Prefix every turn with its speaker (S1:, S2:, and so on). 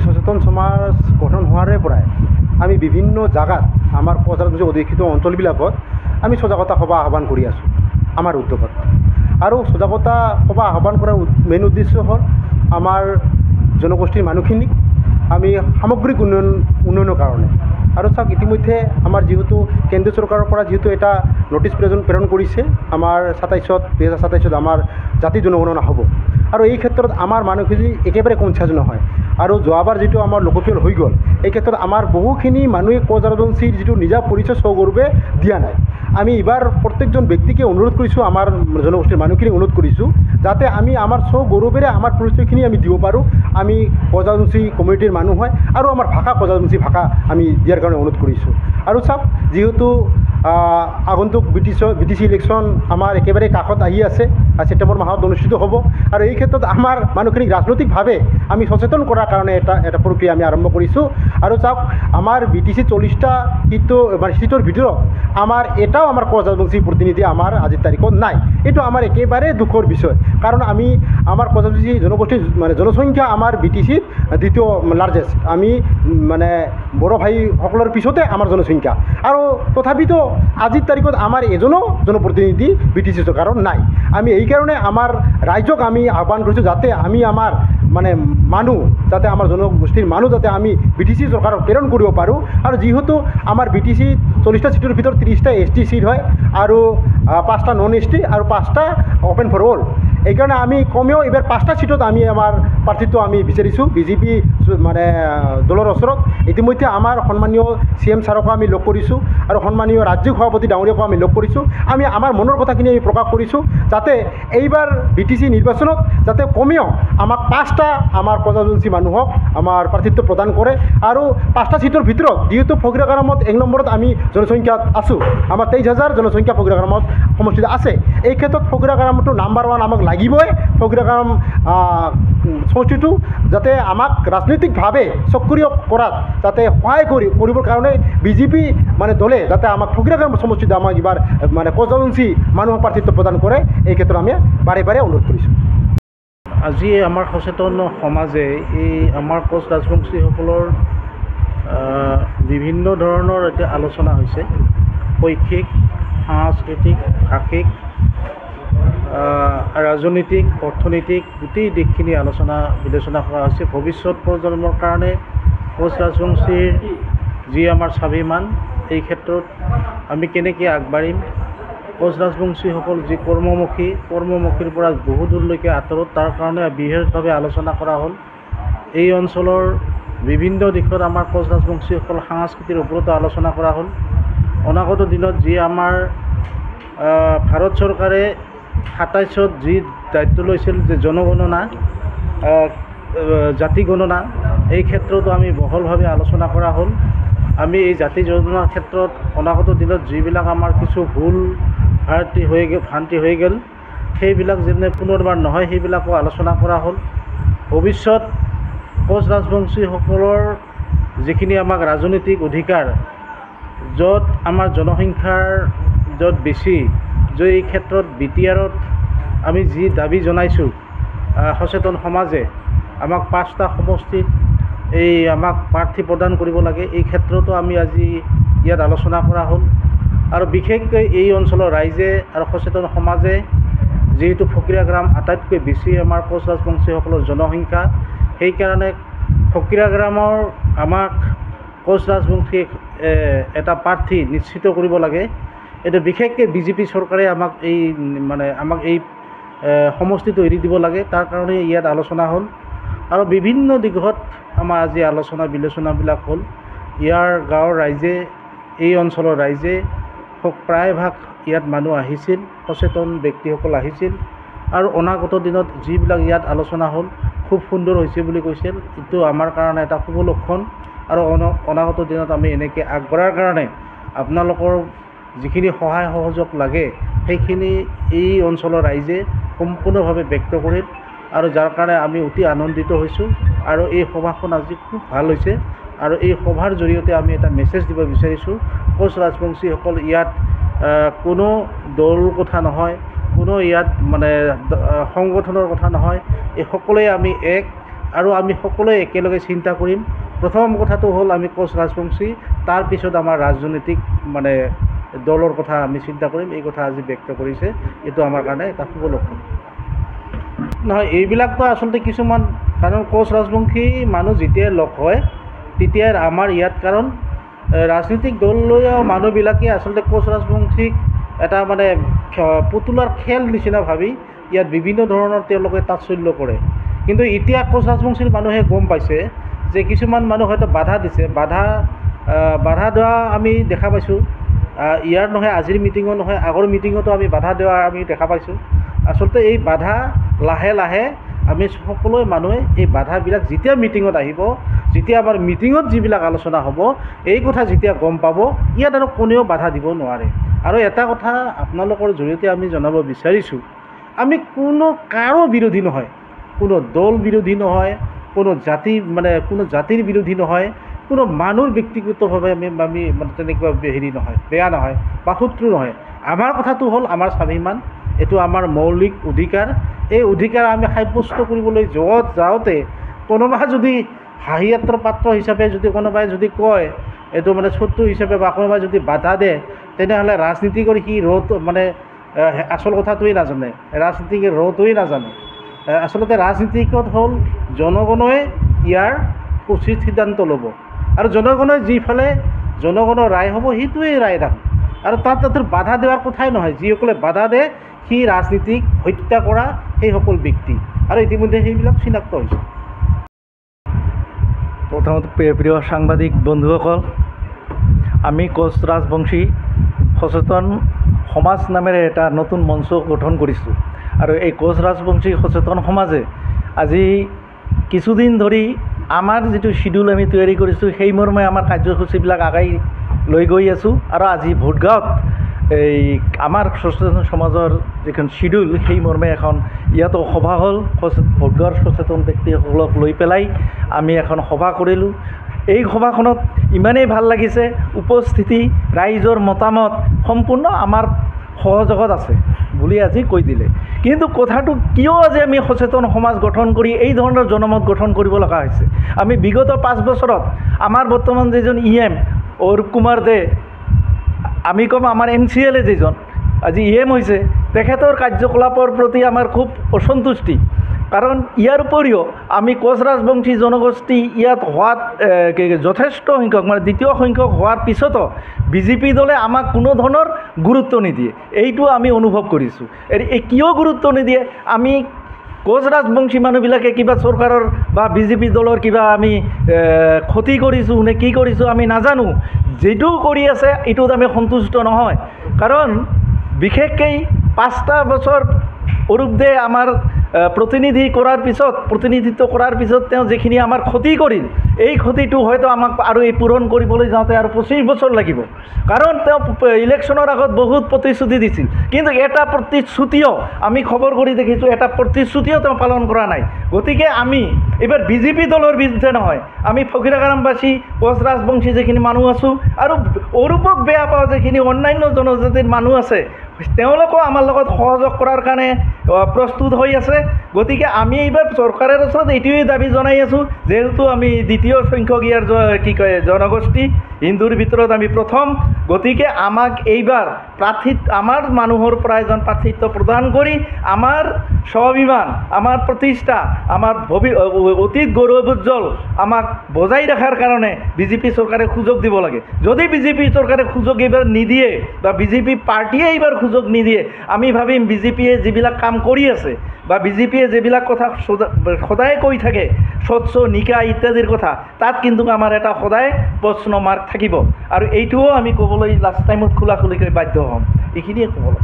S1: সচেতন সমাজ গঠন হোৱাৰে পৰাই আমি বিভিন্ন জাগাত আমাৰ কোচ ৰাজবংশী অধিষ্ঠিত অঞ্চলবিলাকত আমি সজাগতা সভা আহ্বান কৰি আছোঁ আমাৰ উদ্যোগত। আৰু সজাগতা সভা আহ্বান কৰাৰ মেইন উদ্দেশ্য হ'ল আমাৰ জনগোষ্ঠীৰ মানুহখিনিক আমি সামগ্ৰিক উন্নয়নৰ কাৰণে। আৰু চাওক, ইতিমধ্যে আমাৰ যিহেতু কেন্দ্ৰীয় চৰকাৰৰ পৰা যিহেতু এটা নটিচ প্ৰেৰণ কৰিছে, আমাৰ 2027 আমাৰ জাতি জনগণনা হ'ব। আৰু এই ক্ষেত্ৰত আমাৰ মানুহখিনি একেবাৰে কনচিয়াছ নহয়। আৰু যোৱাবাৰ যিটো আমাৰ লোকপিয়ল হৈ গ'ল, এই ক্ষেত্ৰত আমাৰ বহুখিনি মানুহে কোচ ৰাজবংশীৰ যিটো নিজা পৰিচয় স্বগৌৰৱে দিয়া নাই। আমি এইবাৰ প্ৰত্যেকজন ব্যক্তিকে অনুৰোধ কৰিছোঁ, আমাৰ জনগোষ্ঠীৰ মানুহখিনিক অনুৰোধ কৰিছোঁ যাতে আমি আমাৰ স্বগৌৰৱেৰে আমাৰ পৰিচয়খিনি আমি দিব পাৰোঁ। আমি কোচ ৰাজবংশী কমিউনিটিৰ মানুহ হয় আৰু আমাৰ ভাষা কোচ ৰাজবংশী ভাষা আমি দিয়াৰ কাৰণে অনুৰোধ কৰিছোঁ। আৰু চাওক, যিহেতু আগন্তুক BTC ইলেকশ্যন আমাৰ একেবাৰে কাষত আহি আছে, ছেপ্টেম্বৰ মাহত অনুষ্ঠিত হ'ব। আৰু এই ক্ষেত্ৰত আমাৰ মানুহখিনিক ৰাজনৈতিকভাৱে আমি সচেতন কৰাৰ কাৰণে এটা প্ৰক্ৰিয়া আমি আৰম্ভ কৰিছোঁ। আৰু চাওক, আমাৰ BTC 40টা সিটৰ ভিতৰত আমাৰ এটাও আমাৰ কোচ ৰাজবংশী প্ৰতিনিধি আমাৰ আজিৰ তাৰিখত নাই। এইটো আমাৰ একেবাৰে দুখৰ বিষয়, কাৰণ আমি আমাৰ কোচ ৰাজবংশী জনগোষ্ঠীৰ জনসংখ্যা আমাৰ BTCত দ্বিতীয় লাৰ্জেষ্ট। আমি বড়ো ভাইসকলৰ পিছতে আমাৰ জনসংখ্যা। আৰু তথাপিতো আজিৰ তাৰিখত আমাৰ এজনো জনপ্ৰতিনিধি BTC চৰকাৰৰ নাই। আমি এইকাৰণে আমাৰ ৰাইজক আমি আহ্বান কৰিছোঁ যাতে আমি আমাৰ মানুহ যাতে আমাৰ জনগোষ্ঠীৰ মানুহ যাতে আমি BTC চৰকাৰক প্ৰেৰণ কৰিব পাৰোঁ। আৰু যিহেতু আমাৰ BTC 40টা চিটৰ ভিতৰত 30টা ST চিট হয় আৰু 5টা নন ST আৰু 5টা অ'পেন ফৰ অল। এইকাৰণে আমি কমেও এইবাৰ 5টা চিটত আমি আমাৰ প্ৰাৰ্থীত্ব আমি বিচাৰিছোঁ BJP দলৰ ওচৰত। ইতিমধ্যে আমাৰ সন্মানীয় CM ছাৰকো আমি লগ কৰিছোঁ আৰু সন্মানীয় ৰাজ্যিক সভাপতি ডাঙৰীয়াকো আমি লগ কৰিছোঁ। আমি আমাৰ মনৰ কথাখিনি আমি প্ৰকাশ কৰিছোঁ যাতে এইবাৰ BTC নিৰ্বাচনত যাতে কমেও আমাক 5টা আমাৰ কোচ ৰাজবংশী মানুহক আমাৰ প্ৰাৰ্থীত্ব প্ৰদান কৰে। আৰু 5টা চিটৰ ভিতৰত যিহেতু ফকীৰাগাৰামত 1 নম্বৰত আমি জনসংখ্যাত আছোঁ, আমাৰ 23,000 জনসংখ্যা ফকীৰাগাৰামত সমষ্টিত আছে। এই ক্ষেত্ৰত ফকীৰাগাৰামটো নাম্বাৰ 1 আমাক লাগিবই। ফকীৰাগাৰাম সমষ্টিটো যাতে আমাক ৰাজনৈতিকভাৱে সক্ৰিয় কৰাত যাতে সহায় কৰিবৰ কাৰণে BJP দলে যাতে আমাক ফকীৰাগাৰাম সমষ্টিত আমাক এইবাৰ কোচ ৰাজবংশী মানুহক প্ৰাৰ্থীত্ব প্ৰদান কৰে, এই ক্ষেত্ৰত আমি বাৰে বাৰে অনুৰোধ কৰিছোঁ।
S2: আজি আমাৰ সচেতন সমাজে এই আমাৰ কোচ ৰাজবংশীসকলৰ বিভিন্ন ধৰণৰ এতিয়া আলোচনা হৈছে। শৈক্ষিক, সাংস্কৃতিক, ভাষিক, ৰাজনৈতিক, অৰ্থনৈতিক গোটেই দিশখিনি আলোচনা বিবেচনা কৰা হৈছে। ভৱিষ্যত প্ৰজন্মৰ কাৰণে কোচ ৰাজবংশীৰ যি আমাৰ স্বাভিমান, এই ক্ষেত্ৰত আমি কেনেকৈ আগবাঢ়িম, কোচ ৰাজবংশীসকল যি কৰ্মমুখীৰ পৰা বহু দূৰলৈকে আঁতৰত, তাৰ কাৰণে বিশেষভাৱে আলোচনা কৰা হ'ল। এই অঞ্চলৰ বিভিন্ন দিশত আমাৰ কোচ ৰাজবংশীসকল সংস্কৃতিৰ ওপৰতো আলোচনা কৰা হ'ল। অনাগত দিনত যি আমাৰ ভাৰত চৰকাৰে 27ত যি দায়িত্ব লৈছিল যে জনগণনা, জাতি গণনা, এই ক্ষেত্ৰতো আমি বহলভাৱে আলোচনা কৰা হ'ল। আমি এই জাতি জনগণনাৰ ক্ষেত্ৰত অনাগত দিনত যিবিলাক আমাৰ কিছু ভুল ভ্ৰান্তি হৈ গ'ল, সেইবিলাক যেনে পুনৰবাৰ নহয়, সেইবিলাকো আলোচনা কৰা হ'ল। ভৱিষ্যত কোচ ৰাজবংশীসকলৰ যিখিনি আমাক ৰাজনৈতিক অধিকাৰ, য'ত আমাৰ জনসংখ্যাৰ য'ত বেছি, যে এই ক্ষেত্ৰত BTRত আমি যি দাবী জনাইছোঁ, সচেতন সমাজে আমাক 5টা সমষ্টিত আমাক প্ৰাৰ্থী প্ৰদান কৰিব লাগে, এই ক্ষেত্ৰতো আমি আজি ইয়াত আলোচনা কৰা হ'ল। আৰু বিশেষকৈ এই অঞ্চলৰ ৰাইজে আৰু সচেতন সমাজে যিহেতু ফকীৰাগাৰাম আটাইতকৈ বেছি আমাৰ কোচ ৰাজবংশীসকলৰ জনসংখ্যা, সেইকাৰণে ফকীৰাগাৰামৰ আমাক কোচ ৰাজবংশীক এটা প্ৰাৰ্থী নিশ্চিত কৰিব লাগে। এইটো বিশেষকৈ BJP চৰকাৰে আমাক এই সমষ্টিটো এৰি দিব লাগে, তাৰ কাৰণে ইয়াত আলোচনা হ'ল। আৰু বিভিন্ন দিশত আমাৰ আজি আলোচনা বিলোচনাবিলাক হ'ল। ইয়াৰ গাঁৱৰ ৰাইজে, এই অঞ্চলৰ ৰাইজে প্ৰায়ভাগ ইয়াত মানুহ আহিছিল, সচেতন ব্যক্তিসকল আহিছিল। আৰু অনাগত দিনত যিবিলাক ইয়াত আলোচনা হ'ল খুব সুন্দৰ হৈছে বুলি কৈছিল। এইটো আমাৰ কাৰণে এটা শুভ লক্ষণ। আৰু অনাগত দিনত আমি এনেকৈ আগবঢ়াৰ কাৰণে আপোনালোকৰ যিখিনি সহায় সহযোগ লাগে, সেইখিনি এই অঞ্চলৰ ৰাইজে সম্পূৰ্ণভাৱে ব্যক্ত কৰিল। আৰু যাৰ কাৰণে আমি অতি আনন্দিত হৈছোঁ। আৰু এই সভাখন আজি খুব ভাল হৈছে। আৰু এই সভাৰ জৰিয়তে আমি এটা মেছেজ দিব বিচাৰিছোঁ, কোচ ৰাজবংশীসকল ইয়াত কোনো দল কথা নহয়, কোনো ইয়াত সংগঠনৰ কথা নহয়, এই সকলোৱে আমি এক। আৰু আমি সকলোৱে একেলগে চিন্তা কৰিম। প্ৰথম কথাটো হ'ল আমি কোচ ৰাজবংশী, তাৰপিছত আমাৰ ৰাজনৈতিক মানে দলৰ কথা আমি চিন্তা কৰিম। এই কথা আজি ব্যক্ত কৰিছে, এইটো আমাৰ কাৰণে এটা শুভ লক্ষণ। নহয়, এইবিলাকতো আচলতে কিছুমান, কাৰণ কোচ ৰাজবংশী মানুহ যেতিয়াই লগ হয় তেতিয়াই আমাৰ ইয়াত, কাৰণ ৰাজনৈতিক দল লৈ মানুহবিলাকে আচলতে কোচ ৰাজবংশীক এটা মানে পুতলাৰ খেল নিচিনা ভাবি ইয়াত বিভিন্ন ধৰণৰ তেওঁলোকে তাৎসল্য কৰে। কিন্তু এতিয়া কোচ ৰাজবংশীৰ মানুহে গম পাইছে যে কিছুমান মানুহ হয়তো বাধা দিছে, বাধা দিয়া আমি দেখা পাইছোঁ। ইয়াৰ নহয়, আজিৰ মিটিঙো নহয়, আগৰ মিটিঙতো আমি বাধা দিয়া আমি দেখা পাইছোঁ। আচলতে এই বাধা লাহে লাহে আমি সকলো মানুহে এই বাধাবিলাক যেতিয়া মিটিঙত আহিব, যেতিয়া আমাৰ মিটিঙত যিবিলাক আলোচনা হ'ব, এই কথা যেতিয়া গম পাব, ইয়াত আৰু কোনেও বাধা দিব নোৱাৰে। আৰু এটা কথা আপোনালোকৰ জৰিয়তে আমি জনাব বিচাৰিছোঁ, আমি কোনো কাৰো বিৰোধী নহয়, কোনো দল বিৰোধী নহয়, কোনো জাতিৰ বিৰোধী নহয়, কোনো মানুহৰ ব্যক্তিগতভাৱে আমি তেনেকুৱা হেৰি নহয়, বেয়া নহয় বা শত্ৰু নহয়। আমাৰ কথাটো হ'ল আমাৰ স্বাভিমান, এইটো আমাৰ মৌলিক অধিকাৰ। এই অধিকাৰ আমি সাব্যস্ত কৰিবলৈ যাওঁতে কোনোবা যদি হাঁহিয়াত্ৰৰ পাত্ৰ হিচাপে যদি কোনোবাই যদি কয় এইটো মানে শত্ৰু হিচাপে বা কোনোবাই যদি বাধা দিয়ে, তেনেহ'লে ৰাজনীতি কৰি সি আচল কথাটোৱেই নাজানে, ৰাজনীতিক ৰটোৱেই নাজানে। আচলতে ৰাজনীতিকত হ'ল জনগণে ইয়াৰ উচিত সিদ্ধান্ত ল'ব, আৰু জনগণে যিফালে জনগণৰ ৰায় হ'ব সেইটোৱেই ৰায় দান। আৰু তাত বাধা দিয়াৰ কথাই নহয়, যিসকলে বাধা দিয়ে সি ৰাজনীতিক হত্যা কৰা সেইসকল ব্যক্তি, আৰু ইতিমধ্যে সেইবিলাক চিনাক্ত হৈছে।
S3: প্ৰথমতে প্ৰিয় সাংবাদিক বন্ধুসকল, আমি কোচ ৰাজবংশী সচেতন সমাজ নামেৰে এটা নতুন মঞ্চ গঠন কৰিছোঁ। আৰু এই কোচ ৰাজবংশী সচেতন সমাজে আজি কিছুদিন ধৰি আমাৰ যিটো শিডিউল আমি তৈয়াৰী কৰিছোঁ, সেই মৰ্মে আমাৰ কাৰ্যসূচীবিলাক আগাই লৈ গৈ আছোঁ। আৰু আজি ভোটগাঁৱত এই আমাৰ সচেতন সমাজৰ যিখন শিডিউল, সেই মৰ্মে এখন ইয়াতো সভা হ'ল। ভোটগাঁৱৰ সচেতন ব্যক্তিসকলক লৈ পেলাই আমি এখন সভা কৰিলোঁ। এই সভাখনত ইমানেই ভাল লাগিছে, উপস্থিতি ৰাইজৰ মতামত সম্পূৰ্ণ আমাৰ সহযোগত আছে বুলি আজি কৈ দিলে। কিন্তু কথাটো কিয় আজি আমি সচেতন সমাজ গঠন কৰি এই ধৰণৰ জনমত গঠন কৰিব লগা হৈছে? আমি বিগত 5 বছৰত আমাৰ বৰ্তমান যিজন EM অৰূপ কুমাৰ দে, আমি ক'ম আমাৰ MCLA যিজন আজি EM হৈছে, তেখেতৰ কাৰ্যকলাপৰ প্ৰতি আমাৰ খুব অসন্তুষ্টি। কাৰণ ইয়াৰ উপৰিও আমি কোচ ৰাজবংশী জনগোষ্ঠী ইয়াত হোৱাত যথেষ্ট সংখ্যক, মানে দ্বিতীয় সংখ্যক হোৱাৰ পিছতো BJP দলে আমাক কোনো ধৰণৰ গুৰুত্ব নিদিয়ে, এইটো আমি অনুভৱ কৰিছোঁ। এই কিয় গুৰুত্ব নিদিয়ে? আমি কোচ ৰাজবংশী মানুহবিলাকে কিবা চৰকাৰৰ বা BJP দলৰ কিবা আমি ক্ষতি কৰিছোঁ নে কি কৰিছোঁ আমি নাজানো। যিটো কৰি আছে এইটোত আমি সন্তুষ্ট নহয়। কাৰণ বিশেষকৈ 5টা বছৰ অৰূপ দে আমাৰ প্ৰতিনিধিত্ব কৰাৰ পিছত তেওঁ যিখিনি আমাৰ ক্ষতি কৰিল, এই ক্ষতিটো হয়তো আমাক আৰু এই পূৰণ কৰিবলৈ যাওঁতে আৰু 25 বছৰ লাগিব। কাৰণ তেওঁ ইলেকশ্যনৰ আগত বহুত প্ৰতিশ্ৰুতি দিছিল, কিন্তু এটা প্ৰতিশ্ৰুতিও আমি খবৰ কৰি দেখিছোঁ, এটা প্ৰতিশ্ৰুতিও তেওঁ পালন কৰা নাই। গতিকে আমি এইবাৰ BJP দলৰ বিৰুদ্ধে নহয়, আমি ফকীৰাগাৰামবাসী কোচ ৰাজবংশী যিখিনি মানুহ আছোঁ আৰু অৰূপক বেয়া পাওঁ যিখিনি অন্যান্য জনজাতিৰ মানুহ আছে, তেওঁলোকো আমাৰ লগত সহযোগ কৰাৰ কাৰণে প্ৰস্তুত হৈ আছে। গতিকে আমি এইবাৰ চৰকাৰৰ ওচৰত এইটোৱেই দাবী জনাই আছোঁ, যিহেতু আমি দ্বিতীয় সংখ্যক ইয়াৰ জনগোষ্ঠী, হিন্দুৰ ভিতৰত আমি প্ৰথম, গতিকে আমাক এইবাৰ আমাৰ মানুহৰ পৰা এজন প্ৰাৰ্থিত্ব প্ৰদান কৰি আমাৰ স্বাভিমান, আমাৰ প্ৰতিষ্ঠা, আমাৰ অতীত গৌৰৱোজ্জ্বল আমাক বজাই ৰখাৰ কাৰণে BJP চৰকাৰে সুযোগ দিব লাগে। যদি BJP চৰকাৰে সুযোগ এইবাৰ নিদিয়ে বা BJP পাৰ্টীয়ে এইবাৰ সুযোগ নিদিয়ে, আমি ভাবিম BJPয়ে যিবিলাক কাম কৰি আছে বা BJPয়ে যিবিলাক কথা সদায় কৈ থাকে, স্বচ্ছ নিকায় ইত্যাদিৰ কথা, তাত কিন্তু আমাৰ এটা সদায় প্ৰশ্ন মাৰ্ক থাকিব। আৰু এইটোও আমি ক'বলৈ লাষ্ট টাইমত খোলাখুলিকৈ বাধ্য হ'ম। এইখিনিয়ে ক'বলৈ।